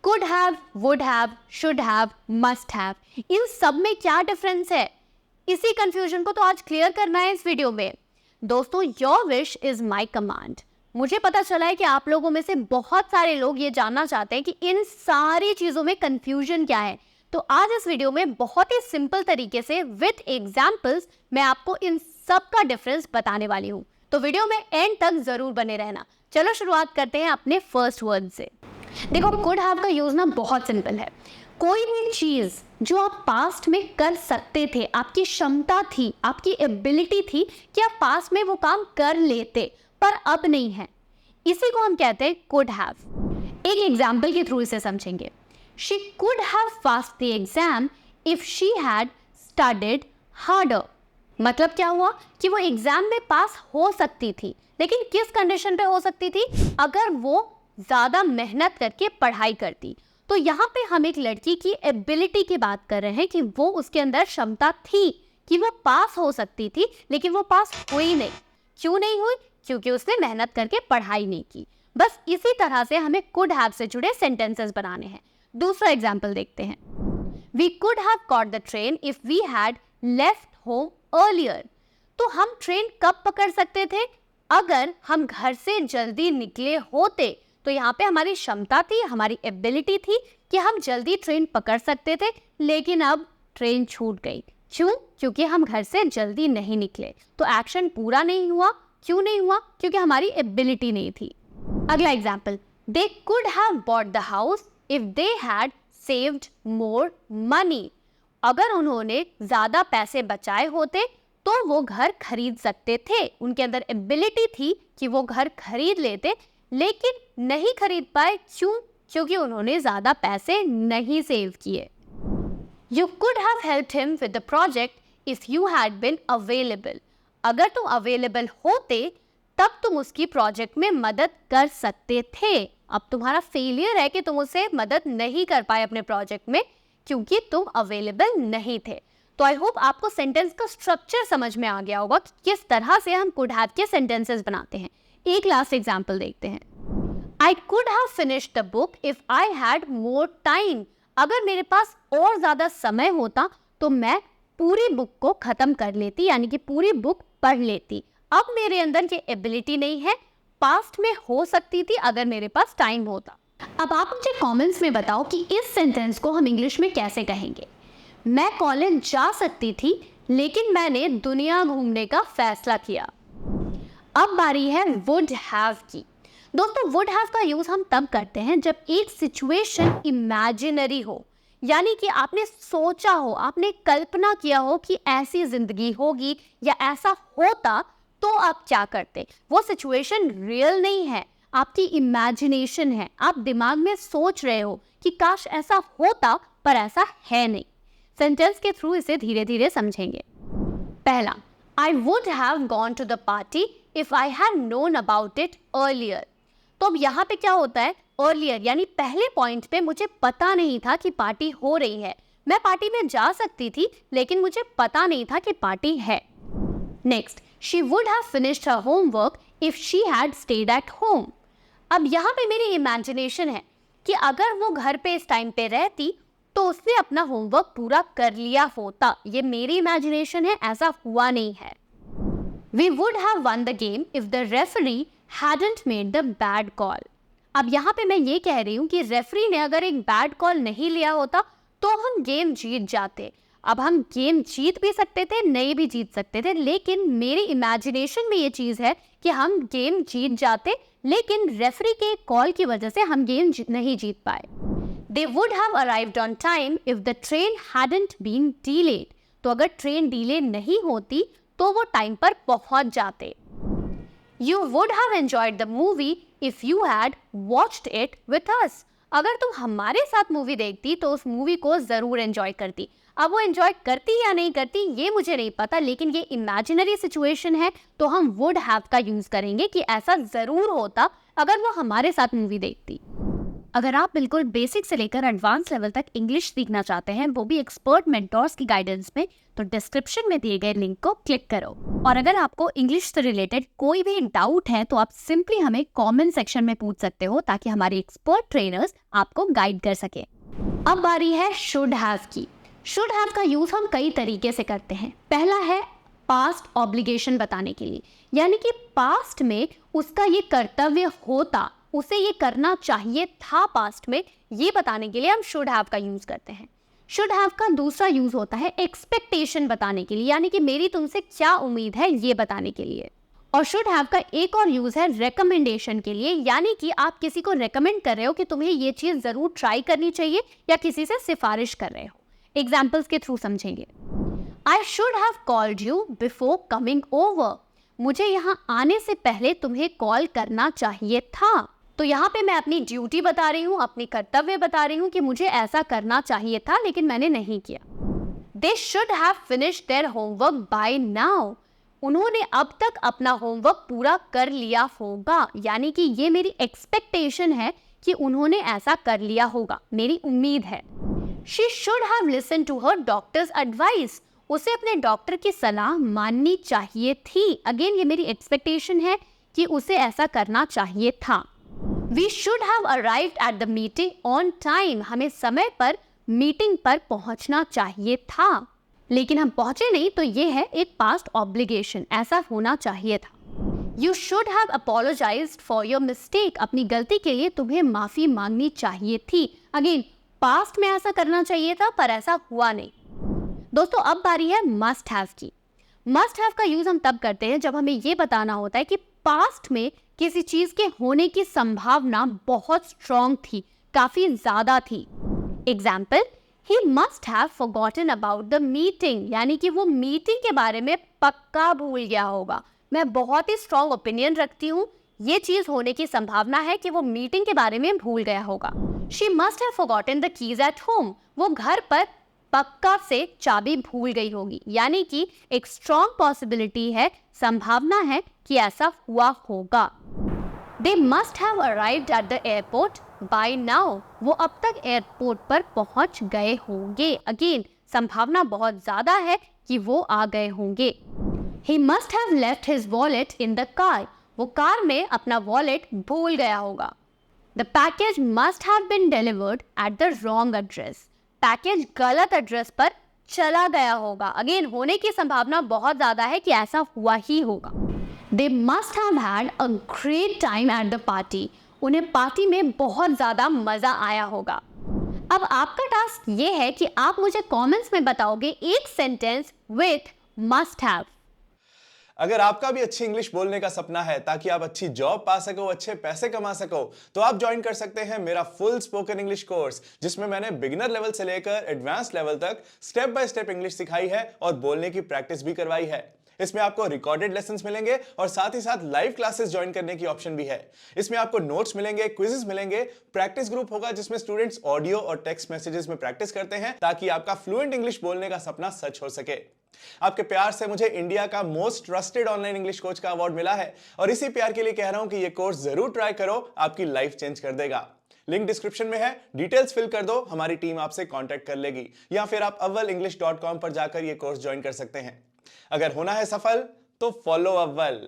Could have, would have, should have, must have, इन सब में क्या डिफरेंस है? इसी कंफ्यूजन को तो आज क्लियर करना है इस वीडियो में। दोस्तों, your wish is my command. मुझे पता चला है कि आप लोगों में से बहुत सारे लोग ये जानना चाहते हैं कि इन सारी चीजों में कंफ्यूजन क्या है। तो आज इस वीडियो में बहुत ही सिंपल तरीके से विद एग्जाम्पल्स मैं आपको इन सब का डिफरेंस बताने वाली हूँ। तो वीडियो में एंड तक जरूर बने रहना। चलो शुरुआत करते हैं अपने फर्स्ट वर्ड से। देखो, कुड हैव का यूज ना बहुत सिंपल है। कोई भी चीज जो आप पास्ट में कर सकते थे, आपकी क्षमता थी, आपकी एबिलिटी थी कि आप पास्ट में वो काम कर लेते, पर अब नहीं है, इसी को हम कहते हैं कुड हैव। एक एग्जाम्पल के थ्रू इसे समझेंगे। She could have passed the exam if she had studied harder. मतलब क्या हुआ कि वो एग्जाम में पास हो सकती थी, लेकिन किस कंडीशन पे हो सकती थी? अगर वो ज्यादा मेहनत करके पढ़ाई करती। तो यहाँ पे हम एक लड़की की एबिलिटी की बात कर रहे हैं कि वो उसके अंदर क्षमता थी कि वो पास हो सकती थी, लेकिन वो पास हुई नहीं। क्यों नहीं हुई? क्योंकि उसने मेहनत करके पढ़ाई नहीं की। बस इसी तरह से हमें कुड हैव से जुड़े सेंटेंसेस बनाने हैं। दूसरा एग्जाम्पल देखते हैं। We could have caught the train if we had left home earlier. तो हम ट्रेन कब पकड़ सकते थे? अगर हम घर से जल्दी निकले होते। तो यहाँ पे हमारी क्षमता थी, हमारी एबिलिटी थी कि हम जल्दी ट्रेन पकड़ सकते थे, लेकिन अब ट्रेन छूट गई। क्यों? क्योंकि हम घर से जल्दी नहीं निकले। तो एक्शन पूरा नहीं हुआ। क्यों नहीं हुआ? क्योंकि हमारी एबिलिटी नहीं थी। अगला example, they could have bought the house if they had saved more money. अगर उन्होंने ज्यादा पैसे बचाए होते तो वो घर खरीद सकते थे। उनके अंदर एबिलिटी थी कि वो घर खरीद लेते, लेकिन नहीं खरीद पाए। क्यों? क्योंकि उन्होंने ज्यादा पैसे नहीं सेव किए। You could have helped him with the project if you had been available. अगर तुम अवेलेबल होते तब तुम उसकी प्रोजेक्ट में मदद कर सकते थे। अब तुम्हारा फेलियर है कि तुम उसे मदद नहीं कर पाए अपने प्रोजेक्ट में, क्योंकि तुम अवेलेबल नहीं थे। तो आई होप आपको सेंटेंस का स्ट्रक्चर समझ में आ गया होगा कि किस तरह से हम कुड हैव के सेंटेंसेस बनाते हैं। एक लास्ट एग्जाम्पल देखते हैं। I could have finished the book if I had more time. अगर मेरे पास और ज्यादा समय होता तो मैं पूरी बुक को खत्म कर लेती, यानी कि पूरी बुक पढ़ लेती। अब मेरे अंदर ये एबिलिटी नहीं है, पास्ट में हो सकती थी अगर मेरे पास टाइम होता। अब आप मुझे कमेंट्स में बताओ कि इस सेंटेंस को हम इंग्लिश में कैसे कहेंगे। मैं कॉलेज जा सकती थी, लेकिन मैंने दुनिया घूमने का फैसला किया। अब बारी है वुड हैव की। दोस्तों, वुड हैव का यूज हम तब करते हैं जब एक सिचुएशन इमेजिनरी हो, यानी कि आपने सोचा हो, आपने कल्पना किया हो कि ऐसी जिंदगी होगी या ऐसा होता तो आप क्या करते। वो सिचुएशन रियल नहीं है, आपकी इमेजिनेशन है। आप दिमाग में सोच रहे हो कि काश ऐसा होता, पर ऐसा है नहीं। सेंटेंस के थ्रू इसे धीरे धीरे समझेंगे। पहला, I would have gone to the party if I had known about it earlier. तो अब यहाँ पे क्या होता है? earlier यानी पहले पॉइंट पे मुझे पता नहीं था कि पार्टी हो रही है। मैं पार्टी में जा सकती थी, लेकिन मुझे पता नहीं था कि पार्टी है। Next, she would have finished her homework if she had stayed at home. अब यहाँ पे मेरी इमेजिनेशन है कि अगर वो घर पे इस टाइम पे रहती तो उसने अपना होमवर्क पूरा कर लिया होता। ये मेरी इमेजिनेशन है, ऐसा हुआ नहीं है। We would have won the game if the referee hadn't made the bad call. अब यहाँ पे मैं ये कह रही हूँ कि रेफरी ने अगर एक बैड कॉल नहीं लिया होता तो हम गेम जीत जाते। अब हम गेम जीत भी सकते थे, नहीं भी जीत सकते थे, लेकिन मेरी इमेजिनेशन में ये चीज़ है कि हम गेम जीत जाते, लेकिन रेफरी के कॉल की वजह से हम गेम नहीं जीत पाए। They would have arrived on time if the train hadn't been delayed. तो अगर ट्रेन डिले नहीं होती तो वो टाइम पर पहुंच जाते। You would have enjoyed the movie if you had watched it with us. अगर तुम हमारे साथ मूवी देखती तो उस मूवी को जरूर एंजॉय करती। अब वो एंजॉय करती या नहीं करती ये मुझे नहीं पता, लेकिन ये इमेजिनरी सिचुएशन है, तो हम would have का यूज करेंगे कि ऐसा जरूर होता अगर वो हमारे साथ मूवी देखती। अगर आप बिल्कुल बेसिक से लेकर एडवांस लेवल तक इंग्लिश सीखना चाहते हैं, वो भी एक्सपर्ट मेंटोर्स की गाइडेंस में, तो डिस्क्रिप्शन में दिए गए लिंक को क्लिक करो। और अगर आपको इंग्लिश से रिलेटेड कोई भी डाउट है तो आप सिंपली हमें कमेंट सेक्शन में पूछ सकते हो, ताकि हमारे एक्सपर्ट ट्रेनर्स आपको गाइड कर सके। अब बारी है शुड हैव की। शुड हैव का यूज हम कई तरीके से करते हैं। पहला है पास्ट ऑब्लिगेशन बताने के लिए, यानी कि पास्ट में उसका ये कर्तव्य होता, उसे ये करना चाहिए था पास्ट में, ये बताने के लिए हम शुड हैव का यूज करते हैं। शुड हैव का दूसरा यूज होता है एक्सपेक्टेशन बताने के लिए, यानी कि मेरी तुमसे क्या उम्मीद है ये बताने के लिए। और शुड हैव का एक और यूज है रिकमेंडेशन के लिए, यानी कि आप किसी को रेकमेंड कर रहे हो कि तुम्हें ये चीज जरूर ट्राई करनी चाहिए, या किसी से सिफारिश कर रहे हो। एग्जाम्पल्स के थ्रू समझेंगे। I should have called you before coming over. मुझे यहाँ आने से पहले तुम्हें कॉल करना चाहिए था। तो यहाँ पे मैं अपनी ड्यूटी बता रही हूँ, अपनी कर्तव्य बता रही हूँ कि मुझे ऐसा करना चाहिए था लेकिन मैंने नहीं किया। They should have finished their homework by now. उन्होंने अब तक अपना होमवर्क पूरा कर लिया होगा, यानी कि ये मेरी एक्सपेक्टेशन है कि उन्होंने ऐसा कर लिया होगा, मेरी उम्मीद है। She should have listen to her doctor's advice. उसे अपने डॉक्टर की सलाह माननी चाहिए थी। अगेन ये मेरी एक्सपेक्टेशन है कि उसे ऐसा करना चाहिए था। We should have arrived at the meeting on time. हमें समय पर मीटिंग पर पहुंचना चाहिए था, लेकिन हम पहुंचे नहीं, तो ये है एक पास्ट ऑब्लिगेशन, ऐसा होना चाहिए था। You should have apologized for your mistake. अपनी गलती के लिए तुम्हें माफी मांगनी चाहिए थी। अगेन पास्ट में ऐसा करना चाहिए था पर ऐसा हुआ नहीं। दोस्तों अब बारी है मस्ट हैव की। मस्ट हैव का यूज हम तब करते हैं जब हमें ये बताना होता है कि पास्ट में किसी चीज के होने की संभावना बहुत स्ट्रॉन्ग थी, काफी ज्यादा थी। Example, he must have forgotten about the meeting, यानी कि वो मीटिंग के बारे में पक्का भूल गया होगा। मैं बहुत ही स्ट्रॉन्ग ओपिनियन रखती हूँ, ये चीज होने की संभावना है कि वो मीटिंग के बारे में भूल गया होगा। She must have forgotten the keys at home. वो घर पर पक्का से चाबी भूल गई होगी, यानी कि एक स्ट्रॉन्ग पॉसिबिलिटी है, संभावना है कि ऐसा हुआ होगा। They must have arrived at the airport by now. वो अब तक एयरपोर्ट पर पहुंच गए होंगे। अगेन संभावना बहुत ज्यादा है कि वो आ गए होंगे। He must have left his wallet in the car. वो कार में अपना वॉलेट भूल गया होगा। The package must have been delivered at the wrong address. Package गलत एड्रेस पर चला गया होगा। अगेन होने की संभावना बहुत ज्यादा है कि ऐसा हुआ ही होगा। They must have had a great time at the party. उन्हें पार्टी में बहुत ज्यादा मजा आया होगा। अब आपका टास्क ये है कि आप मुझे कमेंट्स में बताओगे एक सेंटेंस विथ मस्ट हैव। अगर आपका भी अच्छी इंग्लिश बोलने का सपना है ताकि आप अच्छी जॉब पा सको, अच्छे पैसे कमा सको, तो आप ज्वाइन कर सकते हैं मेरा फुल स्पोकन इंग्लिश कोर्स, जिसमें मैंने बिगिनर लेवल से लेकर एडवांस लेवल तक स्टेप बाय स्टेप इंग्लिश सिखाई है और बोलने की प्रैक्टिस भी करवाई है। इसमें आपको रिकॉर्डेड लेसन्स मिलेंगे और साथ ही साथ लाइव क्लासेस ज्वाइन करने की ऑप्शन भी है। इसमें आपको नोट्स मिलेंगे, क्विजेस मिलेंगे, प्रैक्टिस ग्रुप होगा जिसमें स्टूडेंट्स ऑडियो और टेक्स्ट मैसेजेस में प्रैक्टिस करते हैं ताकि आपका फ्लुएंट इंग्लिश बोलने का सपना सच हो सके। आपके प्यार से मुझे इंडिया का most trusted online English coach का अवार्ड मिला है और इसी प्यार के लिए कह रहा हूं कि ये कोर्स जरूर ट्राई करो, आपकी लाइफ चेंज कर देगा। लिंक डिस्क्रिप्शन में है, डिटेल्स फिल कर दो, हमारी टीम आपसे कांटेक्ट कर लेगी, या फिर आप avvalenglish.com पर जाकर ये कोर्स ज्वाइन कर सकते हैं। अगर होना है सफल तो फॉलो अव्वल।